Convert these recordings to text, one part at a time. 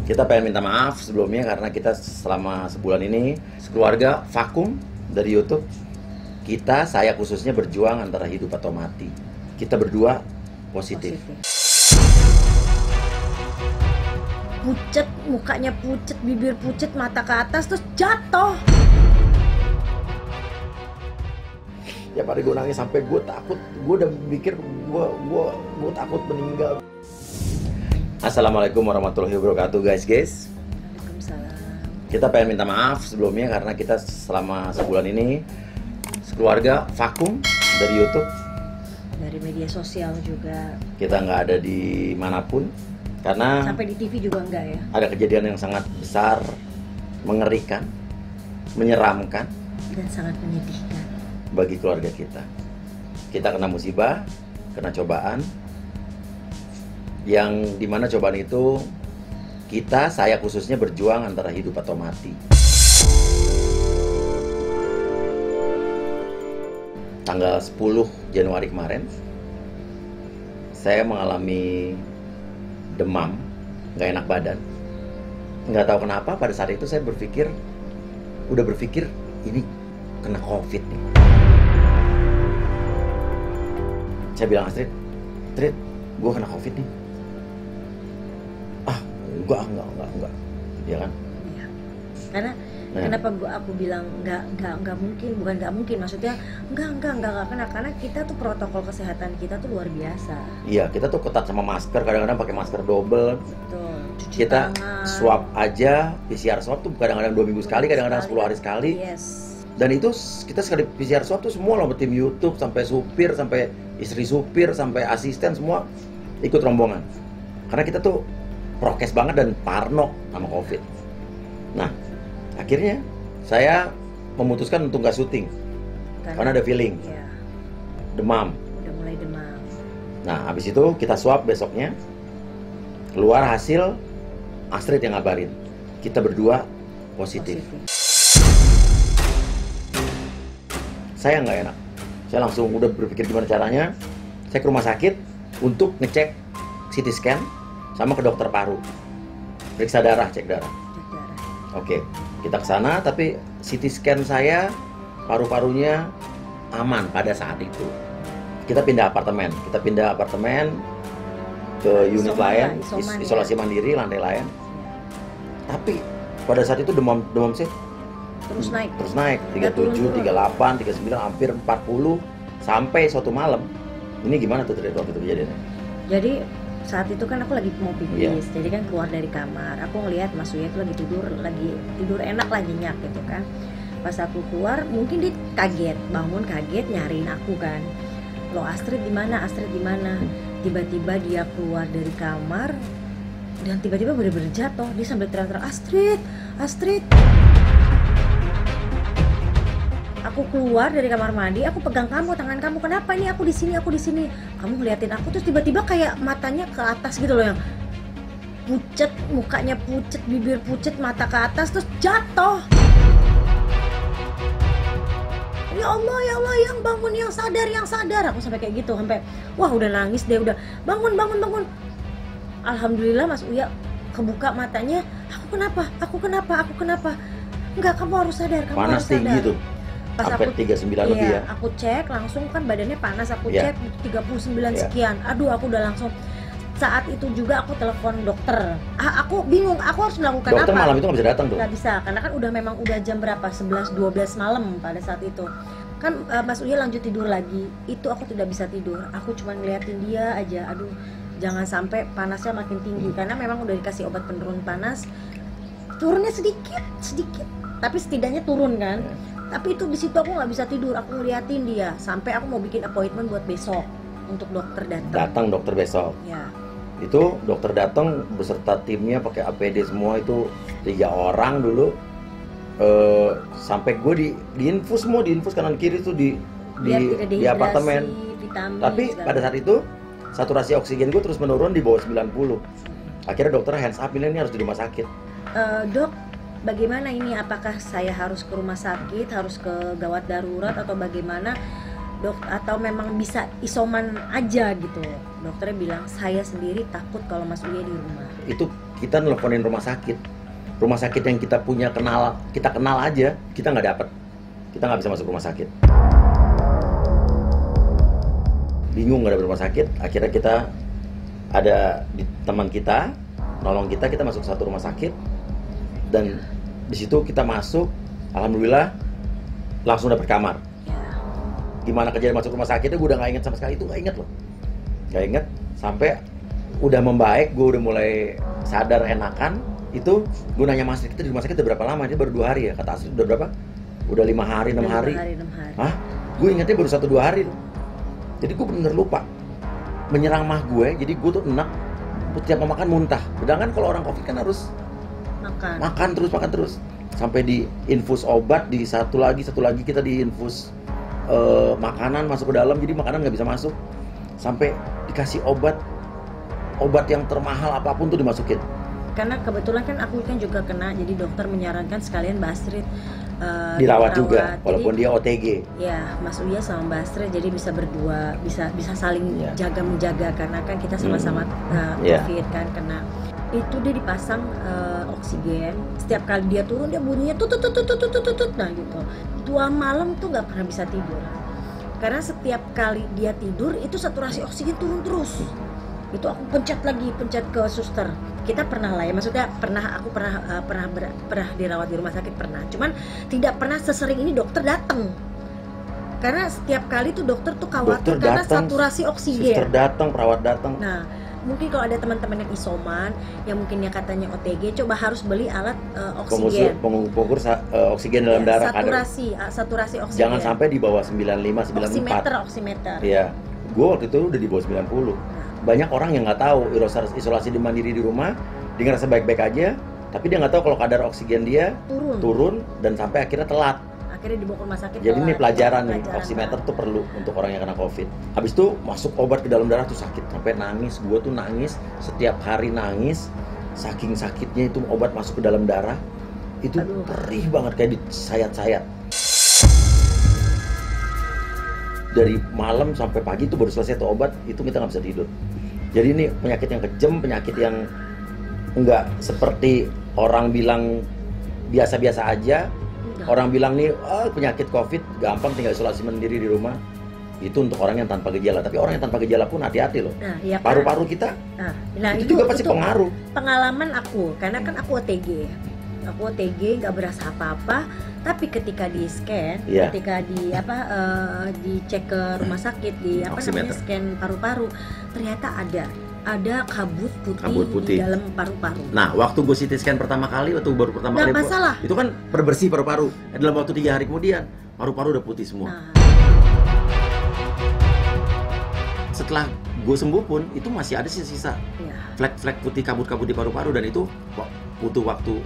Kita pengen minta maaf sebelumnya karena kita selama sebulan ini sekeluarga vakum dari YouTube. Saya khususnya berjuang antara hidup atau mati. Kita berdua positif. Pucet, mukanya pucet, bibir pucet, mata ke atas, terus jatuh. Ya pada gue nangis sampai gue takut. Gue udah mikir gue takut meninggal. Assalamualaikum warahmatullahi wabarakatuh guys. Waalaikumsalam. Kita pengen minta maaf sebelumnya karena kita selama sebulan ini sekeluarga vakum dari YouTube. Dari media sosial juga. Kita nggak ada di manapun karena Sampai di TV juga enggak ya? ada kejadian yang sangat besar, mengerikan, menyeramkan Dan sangat menyedihkan. bagi keluarga kita. Kita kena musibah, kena cobaan, yang dimana cobaan itu saya khususnya berjuang antara hidup atau mati. Tanggal 10 Januari kemarin, saya mengalami demam, nggak enak badan. Nggak tahu kenapa pada saat itu saya udah berpikir ini kena COVID nih. Saya bilang Astrid, gue kena COVID nih. Enggak. Ya kan? Ya. Karena kenapa aku bilang nggak mungkin, bukan nggak mungkin, maksudnya nggak kena, karena kita tuh protokol kesehatan kita tuh luar biasa. Iya, kita tuh ketat sama masker, kadang-kadang pakai masker double. Betul. Cuci Kita tangan. swab aja, PCR swab tuh kadang-kadang 2 minggu sekali, kadang-kadang 10 hari sekali. Yes. Dan itu kita sekali PCR swab tuh semua loh, tim YouTube, sampai supir, sampai istri supir, sampai asisten, semua ikut rombongan. Karena kita tuh prokes banget dan parno sama COVID. Nah, akhirnya saya memutuskan untuk nggak syuting karena ada feeling Ya, demam. udah mulai demam. Nah, habis itu kita swab besoknya, keluar hasil, Astrid yang ngabarin, kita berdua positif. Saya nggak enak. Saya langsung udah berpikir gimana caranya. Saya ke rumah sakit untuk ngecek CT scan sama ke dokter paru. Periksa darah, cek darah. Oke, kita ke sana tapi CT scan saya paru-parunya aman pada saat itu. Kita pindah apartemen ke unit lain, isolasi mandiri lantai lain. Tapi pada saat itu demam saya Terus naik. 37, 38, 39, hampir 40 sampai suatu malam. Ini gimana tuh waktu itu kejadiannya? Jadi saat itu kan aku lagi mau pipis, Iya. jadi kan keluar dari kamar, aku ngelihat Mas Uya itu lagi tidur enak, lagi nyenyak gitu kan. Pas aku keluar, mungkin dia bangun kaget nyariin aku kan. Lo Astrid di mana? Tiba-tiba dia keluar dari kamar dan tiba-tiba bener-bener jatuh. Dia sambil teriak-teriak, Astrid. Aku keluar dari kamar mandi, aku pegang tangan kamu, kenapa ini aku di sini. Kamu ngeliatin aku terus tiba-tiba kayak matanya ke atas gitu loh, yang pucet, mukanya pucet, bibir pucet, mata ke atas, terus jatuh. Ya Allah, yang bangun, yang sadar. Aku sampai kayak gitu, sampai wah udah nangis deh, udah bangun. Alhamdulillah Mas Uya kebuka matanya, aku kenapa? Enggak, kamu harus sadar, Panas tinggi tuh. Pas sampai aku 39 lebih ya. Aku cek langsung kan badannya panas, aku Iya. cek 39 sekian. Aduh, aku udah langsung saat itu juga aku telepon dokter. Aku bingung, aku harus melakukan Dokter apa? malam itu nggak bisa datang tuh. Nggak bisa, karena kan udah jam berapa? 11-12 malam pada saat itu. Kan Mas Uya lanjut tidur lagi. Itu aku tidak bisa tidur. Aku cuma ngeliatin dia aja. Aduh, jangan sampai panasnya makin tinggi karena memang udah dikasih obat penurun panas. Turunnya sedikit, tapi setidaknya turun kan. Tapi itu di situ aku nggak bisa tidur, aku ngeliatin dia sampai aku mau bikin appointment buat besok untuk dokter datang. Datang dokter besok. Ya. Itu dokter datang beserta timnya pakai APD semua, itu 3 orang dulu. Sampai gue diinfus kanan kiri tuh di apartemen. Vitamin, Tapi pada saat itu saturasi oksigen gue terus menurun di bawah 90. Akhirnya dokter hands up, ini harus di rumah sakit. Dok, bagaimana ini? Apakah saya harus ke rumah sakit, harus ke gawat darurat atau bagaimana? atau memang bisa isoman aja gitu. Dokternya bilang saya sendiri takut kalau Mas Uya di rumah. Itu kita nelponin rumah sakit yang kita kenal aja, kita nggak dapet, kita nggak bisa masuk rumah sakit. Bingung nggak ada rumah sakit, akhirnya kita ada di teman kita nolong kita masuk satu rumah sakit, dan di situ kita masuk, alhamdulillah langsung dapet kamar. Gimana kejadian masuk rumah sakitnya gue udah nggak inget sama sekali, itu nggak inget sampai udah membaik, gue udah mulai sadar enakan. Itu gue nanya Mas Astrid, kita di rumah sakit udah berapa lama? Dia baru 2 hari ya, kata Astrid udah berapa? Udah 5 hari, 6 hari. Hah? Gue ingetnya baru 1-2 hari. Jadi gue bener lupa. Menyerang mah gue, jadi gue tuh enak, setiap mau makan muntah. Sedangkan kalau orang COVID kan harus makan terus. Sampai di infus obat, di satu lagi kita di infus makanan masuk ke dalam, jadi makanan nggak bisa masuk. Sampai dikasih obat yang termahal apapun tuh dimasukin. Karena kebetulan kan aku kan juga kena, jadi dokter menyarankan sekalian Mbak Astrid dirawat juga, walaupun jadi, dia OTG. Ya, Mas Uya sama Mbak Astrid jadi bisa berdua, bisa saling jaga menjaga, karena kan kita sama-sama COVID kan kena. Itu dia dipasang oksigen, setiap kali dia turun dia bunyinya tut, nah gitu. 2 malam tuh nggak pernah bisa tidur, karena setiap kali dia tidur itu saturasi oksigen turun terus. Itu aku pencet ke suster. Kita pernah lah ya, maksudnya aku pernah dirawat di rumah sakit, pernah. Cuman tidak pernah sesering ini dokter datang. Karena setiap kali tuh dokter tuh khawatir karena saturasi oksigen. Suster datang, perawat datang. Nah, mungkin kalau ada teman-teman yang isoman, yang mungkin yang katanya OTG, coba harus beli alat oksigen. Pengukur oksigen dalam darah. Saturasi oksigen. Jangan sampai di bawah 95, 94. Oximeter. Iya. Gue waktu itu udah di bawah 90. Banyak orang yang nggak tahu isolasi mandiri di rumah, dia ngerasa baik-baik aja, tapi dia nggak tahu kalau kadar oksigen dia turun dan sampai akhirnya telat. Akhirnya dibawa ke rumah sakit. Jadi ini pelajaran nih, oximeter tuh perlu untuk orang yang kena COVID. Habis itu masuk obat ke dalam darah tuh sakit, sampai nangis. Gue tuh nangis, setiap hari nangis, saking sakitnya itu obat masuk ke dalam darah. Itu perih banget, kayak disayat-sayat. Dari malam sampai pagi itu baru selesai tuh obat, itu kita nggak bisa tidur. Jadi ini penyakit yang kejam, penyakit yang nggak seperti orang bilang biasa-biasa aja. Orang bilang nih, penyakit COVID gampang, tinggal isolasi mandiri di rumah. Itu untuk orang yang tanpa gejala. Tapi orang yang tanpa gejala pun hati-hati loh. Nah, ya, paru-paru kita, itu juga pasti pengaruh. Pengalaman aku, karena kan aku OTG. Aku OTG, nggak berasa apa-apa. Tapi ketika di scan, ketika dicek ke rumah sakit, scan paru-paru, ternyata ada kabut putih di dalam paru-paru. Nah, waktu gue CT scan pertama kali, masalah. Itu kan perbersih paru-paru. Dalam waktu 3 hari kemudian, paru-paru udah putih semua. Nah. Setelah gue sembuh pun, itu masih ada sisa flek-flek putih, kabut-kabut di paru-paru, dan itu butuh waktu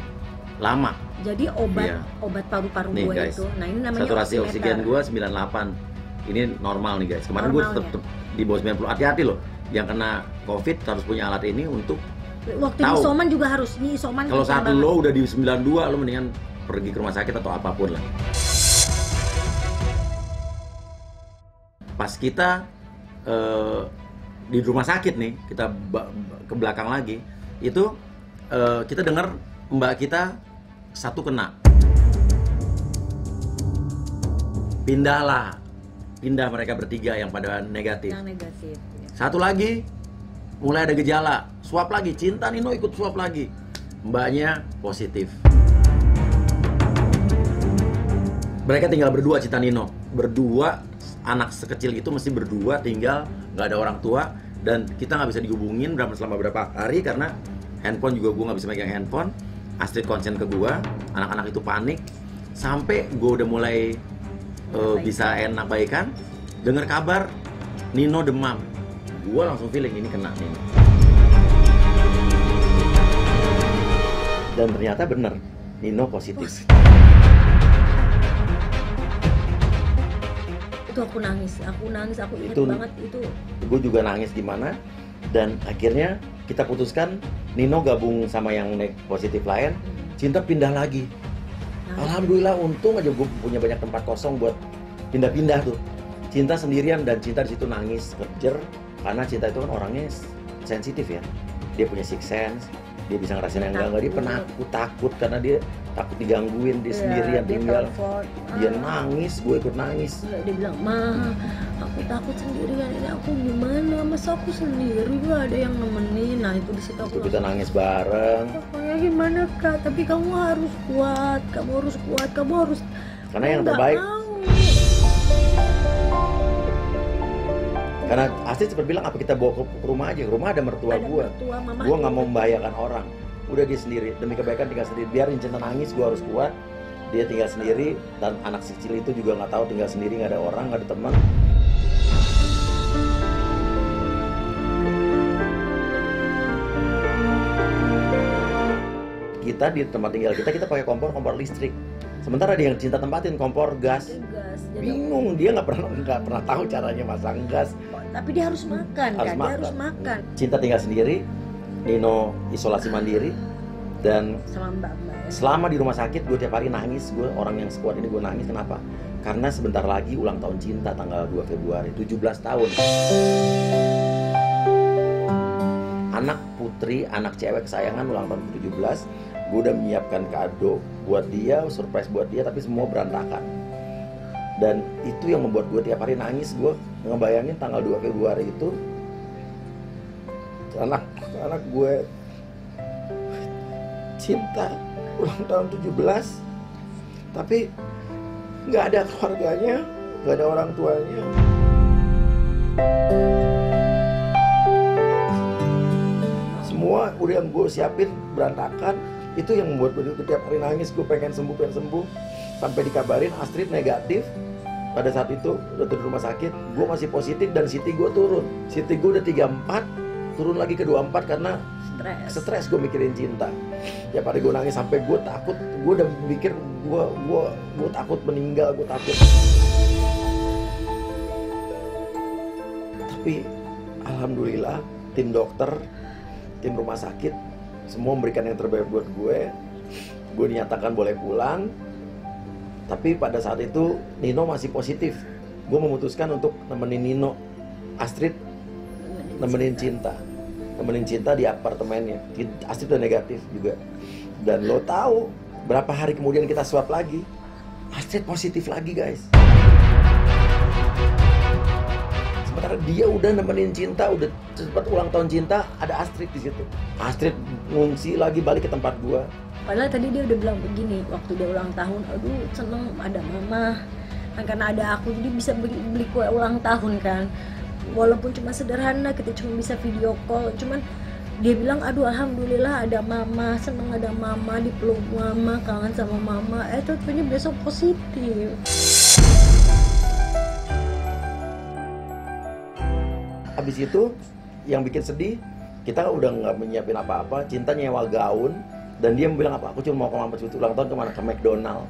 lama. Jadi obat paru-paru gue itu, nah ini namanya saturasi oksigen gue 98. Ini normal nih guys. Kemarin gue tetap di bawah 90. Hati-hati loh. Yang kena COVID harus punya alat ini untuk waktu isoman juga harus. Ini isoman. Kalau saat lo udah di 92, lo mendingan pergi ke rumah sakit atau apapun lah. Pas kita di rumah sakit nih, kita ke belakang lagi, itu kita dengar mbak kita satu kena. Pindah mereka bertiga yang pada negatif. Yang negatif. Satu lagi mulai ada gejala, swab lagi, Cinta Nino ikut swab lagi, mbaknya positif. Mereka tinggal berdua, Cinta Nino berdua, anak sekecil itu mesti berdua tinggal, nggak ada orang tua, dan kita nggak bisa dihubungin selama berapa hari karena handphone juga gue nggak bisa megang handphone. Astrid konsen ke gue, anak-anak itu panik, sampai gue udah mulai bisa enak baikan, dengar kabar Nino demam. Gue langsung feeling ini kena Nino. Dan ternyata bener, Nino positif. Itu aku nangis, aku ingat banget itu. Gue juga nangis gimana, dan akhirnya kita putuskan Nino gabung sama yang positif lain, Cinta pindah lagi. Alhamdulillah, untung aja gue punya banyak tempat kosong buat pindah-pindah tuh. Cinta sendirian dan Cinta di situ nangis kejer karena Cinta itu kan orangnya sensitif ya. Dia punya sixth sense, dia bisa ngerasain yang enggak, dia penakut, takut karena dia takut digangguin, dia sendirian tinggal. Dia nangis, gue ikut nangis. Dia bilang, "Ma, aku takut sendirian, ini aku gimana? Masa aku sendiri, gak ada yang nemenin." Nah itu di situ aku Kita nangis bareng. Pokoknya gimana Kak, tapi kamu harus kuat, kamu harus Karena yang nggak terbaik, mau. karena Astrid sempat bilang apa kita bawa ke rumah aja, rumah ada mertua Ada gue. mertua, mama Gue nggak ada. mau membahayakan orang. Udah dia sendiri, demi kebaikan tinggal sendiri. Biarin Cinta nangis, gue harus kuat. Dia tinggal sendiri dan anak kecil itu juga nggak tahu tinggal sendiri, nggak ada orang, nggak ada teman. Kita di tempat tinggal kita pakai kompor listrik. Sementara dia yang Cinta tempatin kompor gas. Gas. Jadi, Bingung, dia nggak pernah tahu caranya masang gas. tapi dia harus makan Harus kan, makan. dia harus makan Cinta tinggal sendiri, Nino isolasi mandiri, dan sama mbak-mbak ya. selama di rumah sakit gue tiap hari nangis. Gue orang yang sekuat ini, gue nangis. Kenapa? Karena sebentar lagi ulang tahun Cinta tanggal 2 Februari, 17 tahun. Anak putri, anak cewek kesayangan ulang tahun ke-17. Gue udah menyiapkan kado buat dia, surprise buat dia, tapi semua berantakan. Dan itu yang membuat gue tiap hari nangis. Gue ngebayangin tanggal 2 Februari itu anak gue Cinta ulang tahun 17, tapi nggak ada keluarganya, nggak ada orang tuanya. Semua udah yang gue siapin berantakan. Itu yang membuat gue tiap hari nangis. Gue pengen sembuh sampai dikabarin Astrid negatif. Pada saat itu udah di rumah sakit, gue masih positif dan CT gue turun. CT gue udah 34, turun lagi ke 24 karena stres gue mikirin Cinta. Tiap hari gue nangis sampai gue takut. Gue udah mikir gue takut meninggal, gue takut. Tapi alhamdulillah tim dokter, tim rumah sakit semua memberikan yang terbaik buat gue. Gue dinyatakan boleh pulang. Tapi pada saat itu Nino masih positif. Gue memutuskan untuk nemenin Nino, Astrid nemenin Cinta di apartemennya. Astrid udah negatif juga. Dan lo tahu berapa hari kemudian kita swab lagi, Astrid positif lagi guys. Sementara dia udah nemenin Cinta, udah sempat ulang tahun Cinta, ada Astrid di situ. Astrid ngungsi lagi balik ke tempat gua. Padahal tadi dia udah bilang begini waktu dia ulang tahun, aduh seneng ada mama kan, karena ada aku jadi bisa beli kue ulang tahun kan, walaupun cuma sederhana, kita cuma bisa video call. Cuman dia bilang aduh alhamdulillah ada mama, seneng ada mama, dipeluk mama, kangen sama mama. Tentunya besok positif. Habis itu yang bikin sedih, kita udah nggak menyiapin apa-apa. Cinta nyewa gaun. Dan dia bilang apa? Aku cuma mau ke Mampus ulang tahun kemana? Ke McDonald.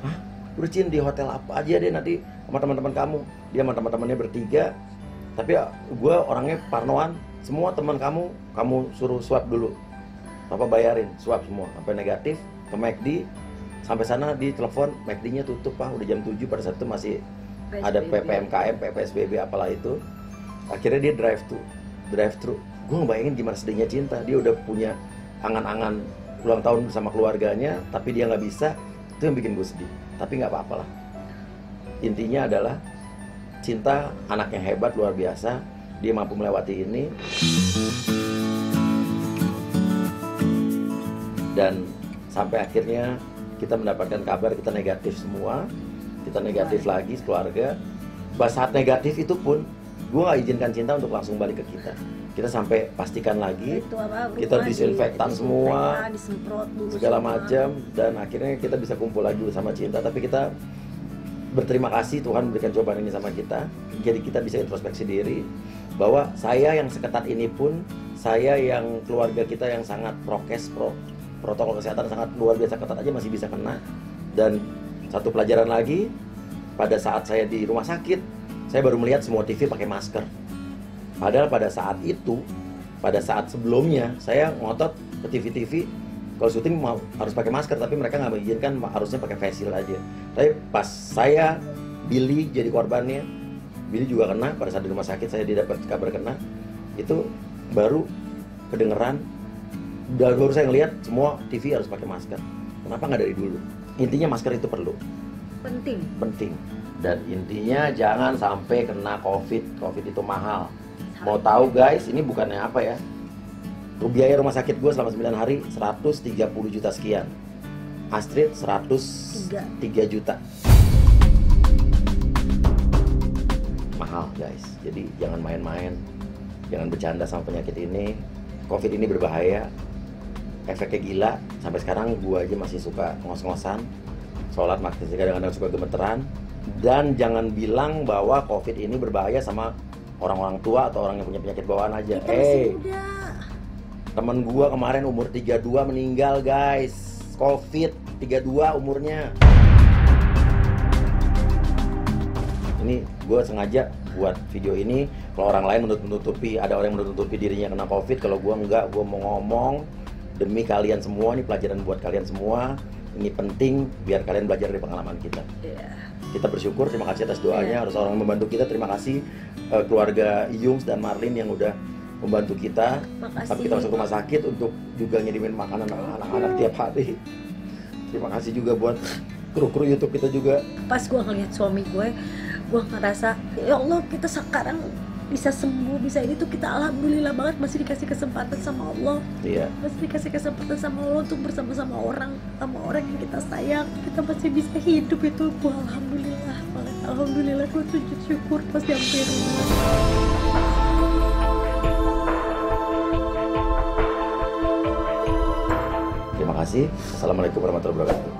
Hah? Udah Cin, di hotel apa aja deh nanti sama teman-teman kamu. Dia sama teman-temannya bertiga. Tapi ya, gue orangnya parnoan. Semua teman kamu suruh swab dulu. Papa bayarin, swab semua. Sampai negatif, ke McD. Sampai sana di telepon, McD-nya tutup Pak. Udah jam 7, pada saat itu masih ada PPMKM, PPSBB apalah itu. Akhirnya dia drive thru. Gue ngebayangin gimana sedihnya Cinta. Dia udah punya angan-angan ulang tahun bersama keluarganya, tapi dia nggak bisa. Itu yang bikin gue sedih. Tapi nggak apa-apa lah. Intinya adalah Cinta anak yang hebat, luar biasa. Dia mampu melewati ini. Dan sampai akhirnya kita mendapatkan kabar kita negatif semua. Kita negatif lagi keluarga. Pas saat negatif itu pun gue nggak izinkan Cinta untuk langsung balik ke kita. Kita sampai pastikan lagi, kita disinfektan semua, disemprot dulu segala semua. macam, dan akhirnya kita bisa kumpul lagi bersama Cinta. Tapi kita berterima kasih Tuhan memberikan cobaan ini sama kita. Jadi kita bisa introspeksi diri bahwa saya yang seketat ini pun, saya yang keluarga kita yang sangat protokol kesehatan sangat luar biasa ketat aja masih bisa kena. Dan satu pelajaran lagi, pada saat saya di rumah sakit, saya baru melihat semua TV pakai masker. Padahal pada saat itu, pada saat sebelumnya, saya ngotot ke TV-TV kalau syuting harus pakai masker, tapi mereka nggak mengizinkan, harusnya pakai face shield aja. Tapi pas saya, Billy jadi korbannya, Billy juga kena. Pada saat di rumah sakit saya didapat kabar kena. Itu baru kedengeran, baru saya ngeliat semua TV harus pakai masker. Kenapa nggak dari dulu? Intinya masker itu perlu. Penting. Dan intinya jangan sampai kena COVID. COVID itu mahal. Mau tahu guys, ini bukannya apa ya? Biaya rumah sakit gue selama 9 hari 130 juta sekian. Astrid 103 juta. Mahal guys. Jadi jangan main-main. Jangan bercanda sama penyakit ini. COVID ini berbahaya. Efeknya gila. Sampai sekarang gue aja masih suka ngos-ngosan. Sholat makin kadang-kadang suka gemeteran. Dan jangan bilang bahwa COVID ini berbahaya sama orang-orang tua atau orang yang punya penyakit bawaan aja. Temen gua kemarin umur 32 meninggal guys. COVID 32 umurnya. Ini gua sengaja buat video ini. Kalau orang lain menutupi, ada orang yang menutupi dirinya kena COVID. Kalau gua enggak, gua mau ngomong demi kalian semua. Ini pelajaran buat kalian semua. Ini penting biar kalian belajar dari pengalaman kita. Kita bersyukur, terima kasih atas doanya. Harus orang yang membantu kita, terima kasih keluarga Iyungs dan Marlin yang udah membantu kita. Tapi kita masuk rumah sakit untuk juga ngirimin makanan anak-anak tiap hari. Terima kasih juga buat kru-kru YouTube kita juga. Pas gue ngeliat suami gue ngerasa ya Allah, kita sekarang bisa sembuh, bisa ini tuh kita alhamdulillah banget, masih dikasih kesempatan sama Allah. Iya. Masih dikasih kesempatan sama Allah untuk bersama-sama orang yang kita sayang. Kita masih bisa hidup itu, gue alhamdulillah banget. Alhamdulillah, gue sujud syukur pas sampai rumah. Terima kasih. Assalamualaikum warahmatullahi wabarakatuh.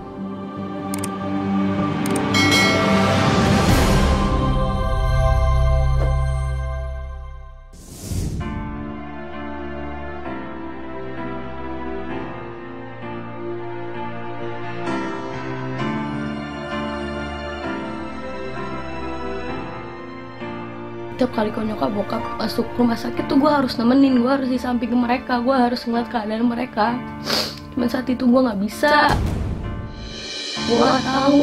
Tiap kali kalau nyokap bokap masuk rumah sakit tuh gue harus nemenin, gue harus di samping mereka, gue harus ngeliat keadaan mereka. Cuman saat itu gue nggak bisa. Gue nggak tahu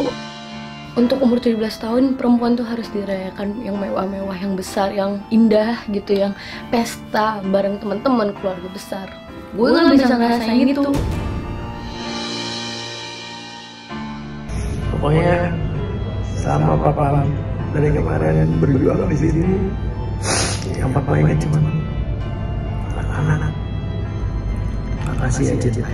untuk umur 17 tahun perempuan tuh harus dirayakan yang mewah-mewah, yang besar, yang indah gitu, yang pesta bareng teman-teman keluarga besar. Gue nggak bisa ngerasain itu. Pokoknya sama papa dari kemarin berjuang di sini, yang papa ingat cuma anak-anak. Makasih aja.